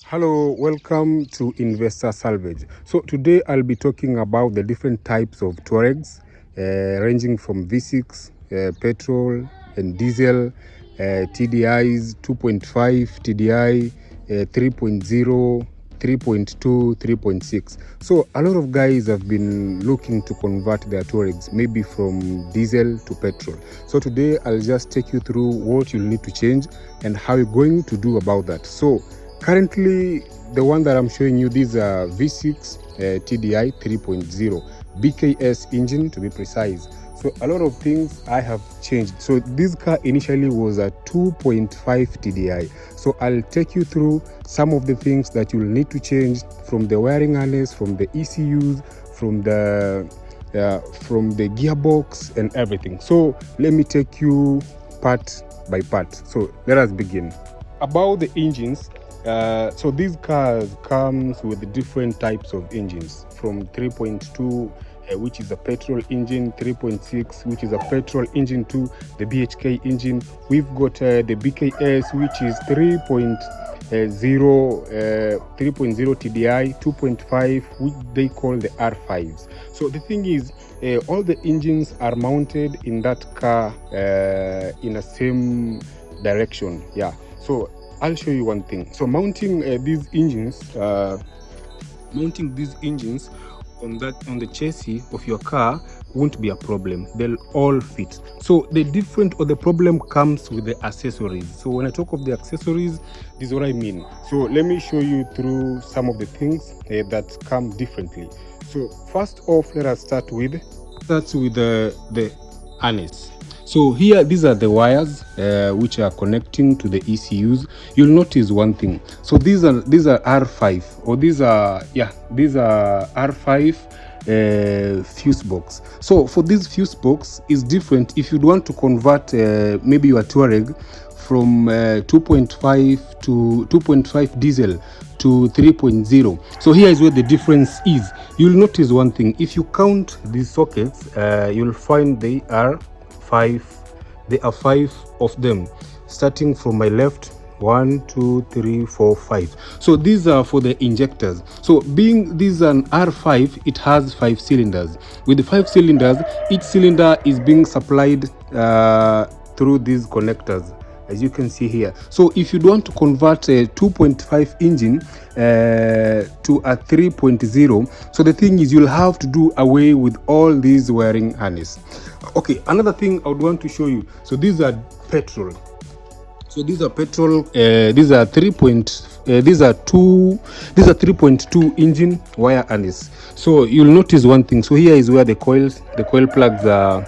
Hello, welcome to Investor Salvage. So today I'll be talking about the different types of Touaregs, ranging from V6, petrol and diesel, TDIs, 2.5 TDI, 3.0, 3.2, 3.6. So a lot of guys have been looking to convert their Touaregs, maybe from diesel to petrol. So today I'll just take you through what you'll need to change and how you're going to do about that. So currently, the one that I'm showing you, these are V6 TDI 3.0 BKS engine to be precise. So a lot of things I have changed. So this car initially was a 2.5 TDI. So I'll take you through some of the things that you'll need to change from the wiring harness, from the ECUs, from the gearbox and everything. So let me take you part by part. So let us begin. About the engines, so these cars comes with different types of engines, from 3.2 which is a petrol engine, 3.6 which is a petrol engine to the BHK engine. We've got the BKS, which is 3.0 TDI, 2.5 which they call the R5s. So the thing is, all the engines are mounted in that car in the same direction. Yeah, so I'll show you one thing. So mounting these engines on the chassis of your car won't be a problem. They'll all fit. So the problem comes with the accessories. So when I talk of the accessories, this is what I mean. So let me show you through some of the things that come differently. So first off, let us start with the harness. So here, these are the wires which are connecting to the ECUs. You'll notice one thing. So these are R5, or these are R5 fuse box. So for this fuse box is different. If you'd want to convert maybe your Touareg from 2.5 to 2.5 diesel to 3.0. So here is where the difference is. You'll notice one thing. If you count these sockets, you'll find there are five of them, starting from my left. 1, 2, 3, 4, 5. So these are for the injectors. So being this an R5, it has 5 cylinders. With the 5 cylinders, each cylinder is being supplied through these connectors, as you can see here. So if you want to convert a 2.5 engine to a 3.0, so the thing is, you'll have to do away with all these wiring harness. Okay, another thing I would want to show you. So these are petrol. So these are petrol. These are 3.2 engine wire harness. So you'll notice one thing. So here is where the coil plugs are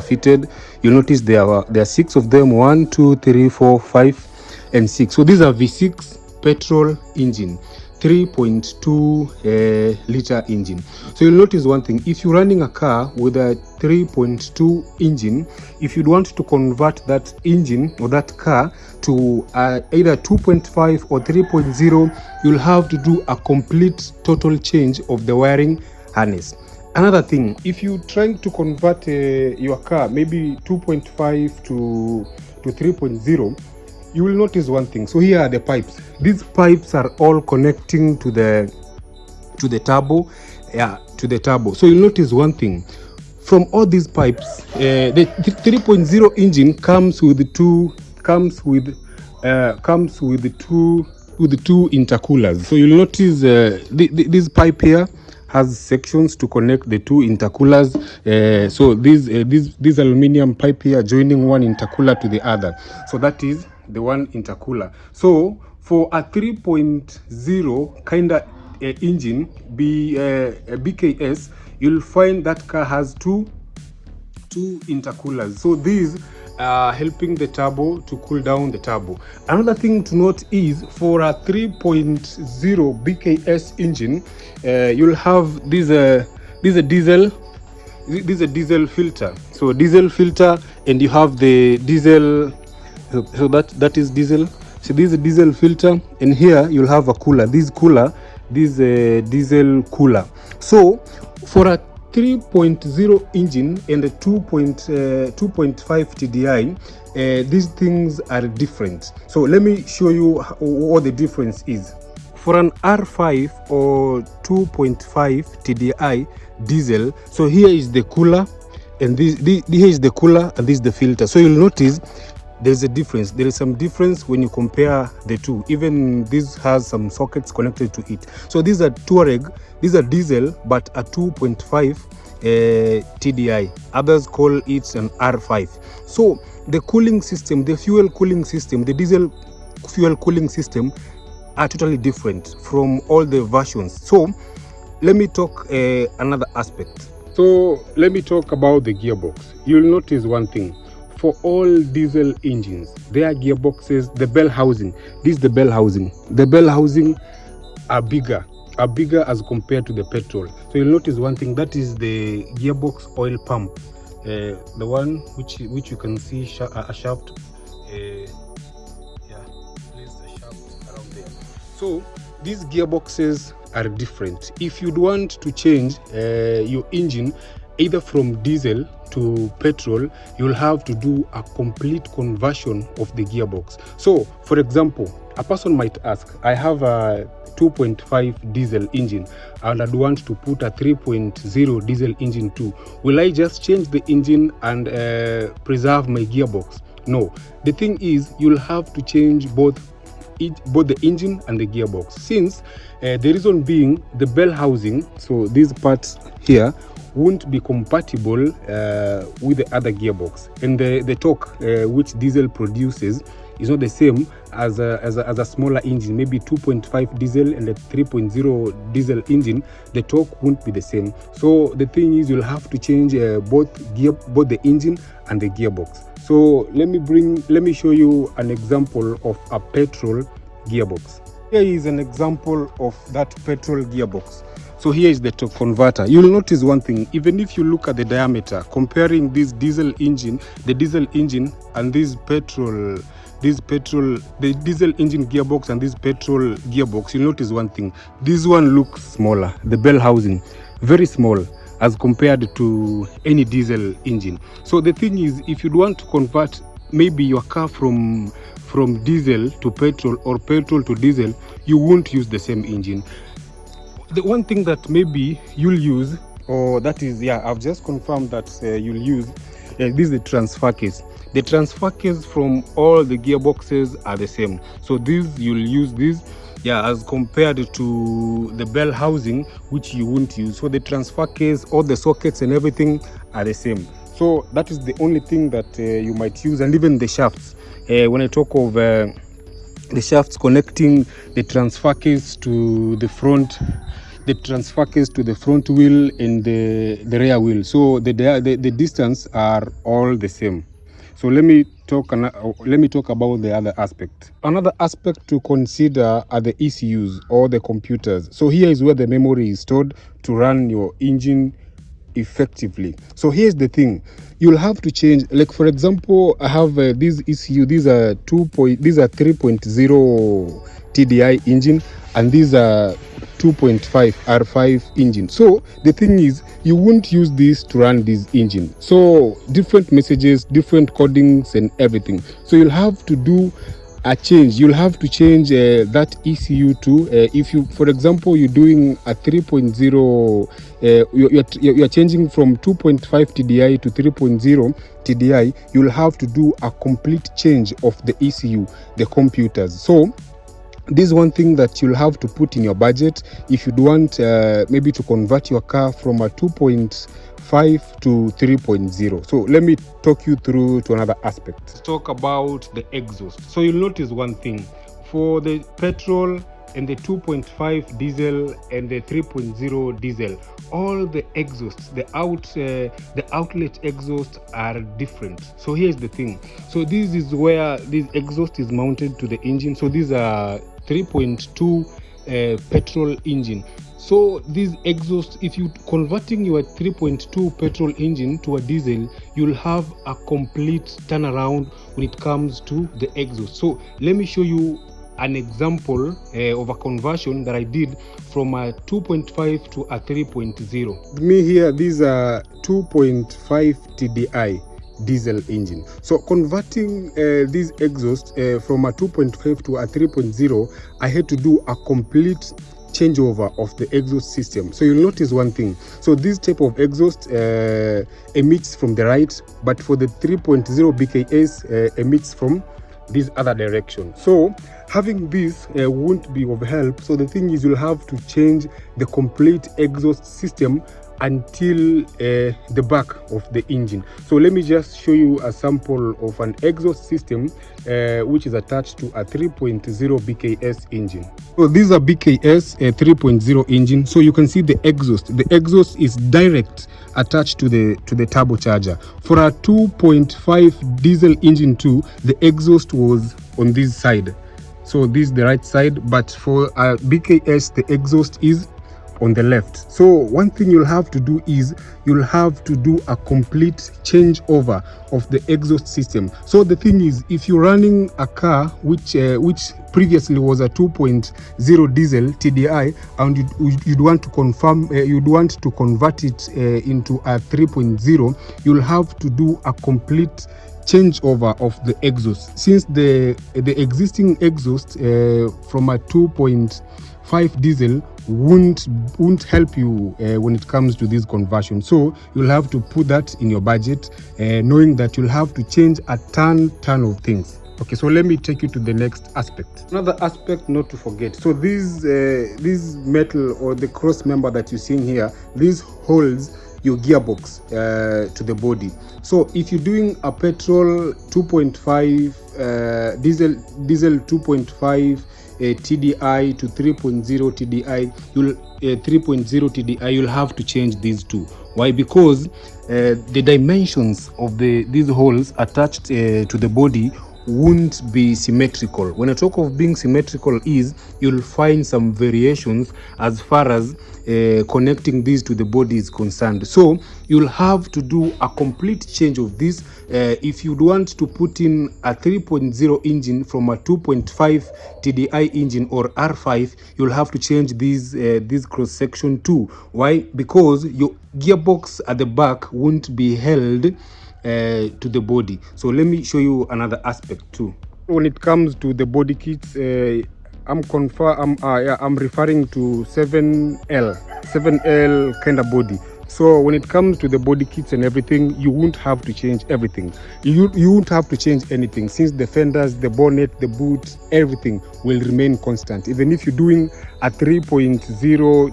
fitted. You'll notice there are 6 of them. 1, 2, 3, 4, 5, and 6. So these are V6 petrol engine, 3.2 liter engine. So you'll notice one thing. If you're running a car with a 3.2 engine, if you'd want to convert that engine or that car to either 2.5 or 3.0, you'll have to do a complete total change of the wiring harness. Another thing, if you're trying to convert your car maybe 2.5 to 3.0, you will notice one thing. So here are the pipes. These pipes are all connecting to the turbo. Yeah, to the turbo. So you'll notice one thing. From all these pipes, the 3.0 engine comes with two intercoolers. So you'll notice this pipe here has sections to connect the 2 intercoolers. So this aluminum pipe here joining one intercooler to the other. So that is the one intercooler. So for a 3.0 kind of engine, BKS, you'll find that car has two intercoolers. So these are helping the turbo to cool down the turbo. Another thing to note is, for a 3.0 BKS engine, you'll have this diesel filter. So diesel filter, and you have the diesel. So that is diesel. So this is a diesel filter, and here you'll have a cooler. This diesel cooler. So for a 3.0 engine and a 2.5 TDI, these things are different. So let me show you what the difference is. for an R5 or 2.5 TDI diesel, so here is the cooler, and here is the cooler, and this is the filter. So you'll notice there's a difference. There is some difference when you compare the two. Even this has some sockets connected to it. So these are Touareg, these are diesel, but a 2.5 TDI. Others call it an R5. So the cooling system, the fuel cooling system, the diesel fuel cooling system are totally different from all the versions. So let me talk another aspect. So let me talk about the gearbox. You'll notice one thing. For all diesel engines, their gearboxes, the bell housing, this is the bell housing. The bell housing are bigger as compared to the petrol. So you'll notice one thing, that is the gearbox oil pump, the one which you can see a shaft. Place the shaft around there. So these gearboxes are different. If you'd want to change your engine either from diesel to petrol, you'll have to do a complete conversion of the gearbox. So for example, a person might ask, I have a 2.5 diesel engine and I'd want to put a 3.0 diesel engine too. Will I just change the engine and preserve my gearbox? No. The thing is, you'll have to change both the engine and the gearbox, since the reason being the bell housing, so these parts here won't be compatible with the other gearbox, and the torque which diesel produces is not the same as a smaller engine, maybe 2.5 diesel and a 3.0 diesel engine. The torque won't be the same. So the thing is, you'll have to change both the engine and the gearbox. So let me show you an example of a petrol gearbox. Here is an example of that petrol gearbox. So here is the torque converter. You'll notice one thing, even if you look at the diameter, comparing this diesel engine, the diesel engine, and the diesel engine gearbox and this petrol gearbox, you'll notice one thing. This one looks smaller, the bell housing, very small as compared to any diesel engine. So the thing is, if you'd want to convert maybe your car from diesel to petrol or petrol to diesel, you won't use the same engine. The one thing that maybe you'll use, or that is, I've just confirmed that you'll use, this is the transfer case. The transfer case from all the gearboxes are the same. So you'll use this, as compared to the bell housing, which you won't use. So the transfer case, all the sockets and everything are the same. So that is the only thing that you might use, and even the shafts. When I talk of the shafts connecting the transfer case to the front, wheel and the rear wheel, so the distance are all the same. So let me talk about the other aspect. Another aspect to consider are the ECUs, or the computers. So here is where the memory is stored to run your engine effectively. So here's the thing, you'll have to change, like for example, I have this ECU, these are 3.0 TDI engine, and these are 2.5 R5 engine. So the thing is, you won't use this to run this engine. So different messages, different codings and everything. So you'll have to do a change. You'll have to change that ECU to, if you, for example, you're doing a 3.0, you're changing from 2.5 TDI to 3.0 TDI, you'll have to do a complete change of the ECU, the computers. So this is one thing that you'll have to put in your budget if you'd want maybe to convert your car from a 2.5 to 3.0. So let me talk you through to another aspect. Let's talk about the exhaust. So you'll notice one thing, for the petrol and the 2.5 diesel and the 3.0 diesel, all the exhausts, the outlet exhaust are different. So here's the thing, so this is where this exhaust is mounted to the engine. So these are 3.2 petrol engine. So these exhausts, if you converting your 3.2 petrol engine to a diesel, you'll have a complete turnaround when it comes to the exhaust. So let me show you an example of a conversion that I did from a 2.5 to a 3.0. Me here, these are 2.5 TDI diesel engine. So converting this exhaust from a 2.5 to a 3.0, I had to do a complete changeover of the exhaust system. So you'll notice one thing. So this type of exhaust emits from the right, but for the 3.0 BKS emits from this other direction. So having this won't be of help. So the thing is, you'll have to change the complete exhaust system until the back of the engine. So let me just show you a sample of an exhaust system which is attached to a 3.0 BKS engine. So these are BKS 3.0 engine. So you can see the exhaust. The exhaust is direct attached to the turbocharger. For a 2.5 diesel engine too, the exhaust was on this side. So this is the right side, but for a BKS, the exhaust is on the left. So one thing you'll have to do is you'll have to do a complete changeover of the exhaust system. So the thing is, if you're running a car which previously was a 2.0 diesel TDI, and you'd want to convert it into a 3.0, you'll have to do a complete changeover of the exhaust, since the existing exhaust from a 2.5 diesel won't help you when it comes to this conversion. So you'll have to put that in your budget, knowing that you'll have to change a ton of things. Okay, so let me take you to the next aspect. Another aspect not to forget. So this metal or the cross member that you're seeing here, this holds your gearbox to the body. So if you're doing a petrol 2.5 diesel 2.5 TDI to 3.0 TDI, 3.0 TDI, you'll have to change these two. Why? Because the dimensions of these holes attached to the body won't be symmetrical. When I talk of being symmetrical, is you'll find some variations as far as connecting these to the body is concerned. So you'll have to do a complete change of this if you'd want to put in a 3.0 engine from a 2.5 TDI engine or R5. You'll have to change this cross section too. Why? Because your gearbox at the back won't be held to the body. So let me show you another aspect too. When it comes to the body kits, I'm referring to 7L kind of body. So when it comes to the body kits and everything, you won't have to change everything. You won't have to change anything, since the fenders, the bonnet, the boot, everything will remain constant. Even if you're doing a 3.0,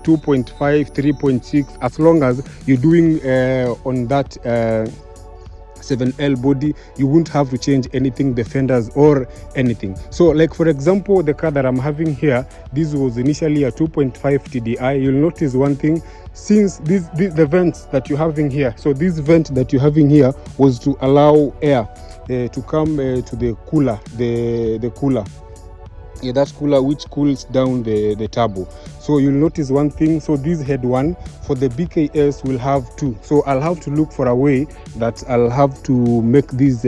2.5, 3.6, as long as you're doing on that 7L body, you won't have to change anything, the fenders or anything. So like for example, the car that I'm having here, this was initially a 2.5 TDI. You'll notice one thing, since the vents that you're having here, so this vent that you're having here was to allow air to come to the cooler, the cooler. Yeah, that cooler which cools down the turbo. So you'll notice one thing. So this head one for the BKS will have two. So I'll have to look for a way that I'll have to make this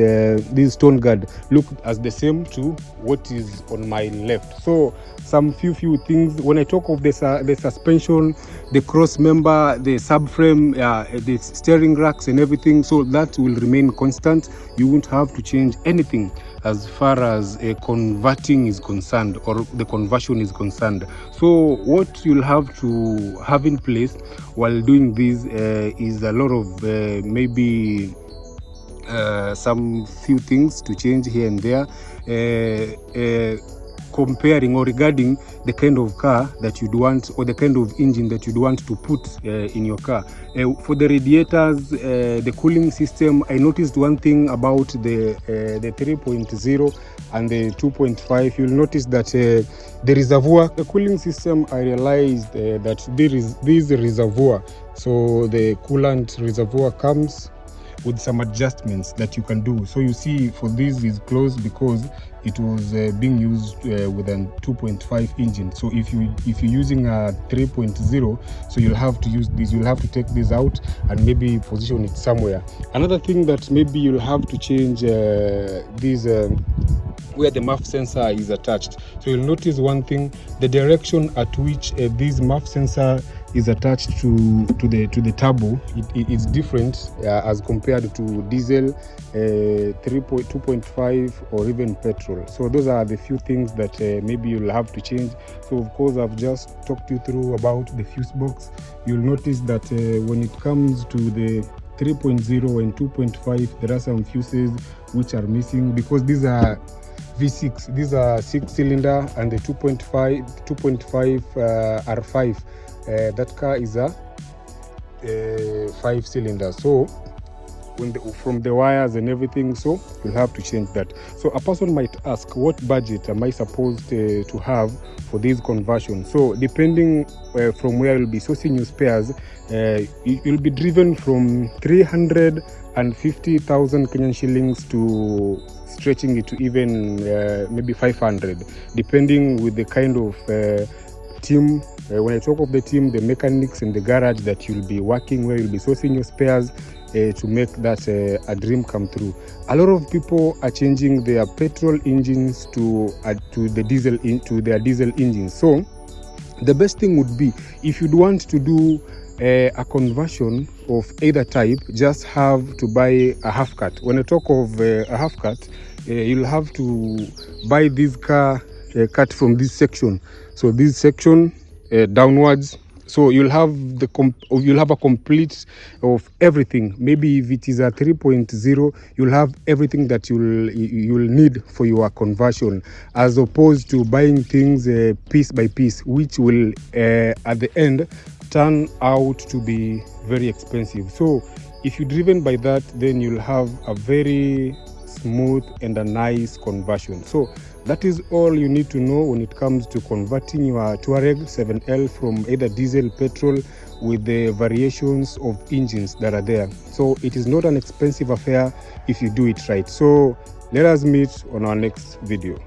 stone guard look as the same to what is on my left. So some few things. When I talk of the suspension, the cross member, the subframe, the steering racks and everything, so that will remain constant. You won't have to change anything as far as converting is concerned, or the conversion is concerned. So what you'll have to have in place while doing this is a lot of maybe some few things to change here and there, comparing or regarding the kind of car that you'd want, or the kind of engine that you'd want to put in your car. For the radiators, the cooling system, I noticed one thing about the 3.0 and the 2.5. You'll notice that the reservoir, the cooling system, I realized that there is this reservoir. So the coolant reservoir comes with some adjustments that you can do. So you see, for this is closed because it was being used with a 2.5 engine. So if you're using a 3.0, so you'll have to use this. You'll have to take this out and maybe position it somewhere. Another thing that maybe you'll have to change where the MAF sensor is attached. So you'll notice one thing: the direction at which this MAF sensor is attached to the turbo, it is different as compared to diesel, 2.5 or even petrol. So those are the few things that maybe you'll have to change. So of course I've just talked you through about the fuse box. You'll notice that when it comes to the 3.0 and 2.5, there are some fuses which are missing because these are V6. These are 6-cylinder, and the 2.5 R5. That car is a 5-cylinder. So from the wires and everything, so you'll have to change that. So a person might ask, what budget am I supposed to have for this conversion? So depending from where you'll be sourcing your spares, you'll be driven from 350,000 Kenyan shillings to stretching it to even maybe 500, depending with the kind of team. When I talk of the team, the mechanics and the garage that you'll be working, where you'll be sourcing your spares to make that a dream come true. A lot of people are changing their petrol engines to their diesel engines. So the best thing would be, if you'd want to do a conversion of either type, just have to buy a half cut. When I talk of a half cut, you'll have to buy this car cut from this section. So this section downwards. So you'll have a complete of everything. Maybe if it is a 3.0, you'll have everything that you'll need for your conversion, as opposed to buying things piece by piece, which will at the end turn out to be very expensive. So if you're driven by that, then you'll have a very smooth and a nice conversion. So that is all you need to know when it comes to converting your Touareg 7L from either diesel, petrol, with the variations of engines that are there. So it is not an expensive affair if you do it right. So let us meet on our next video.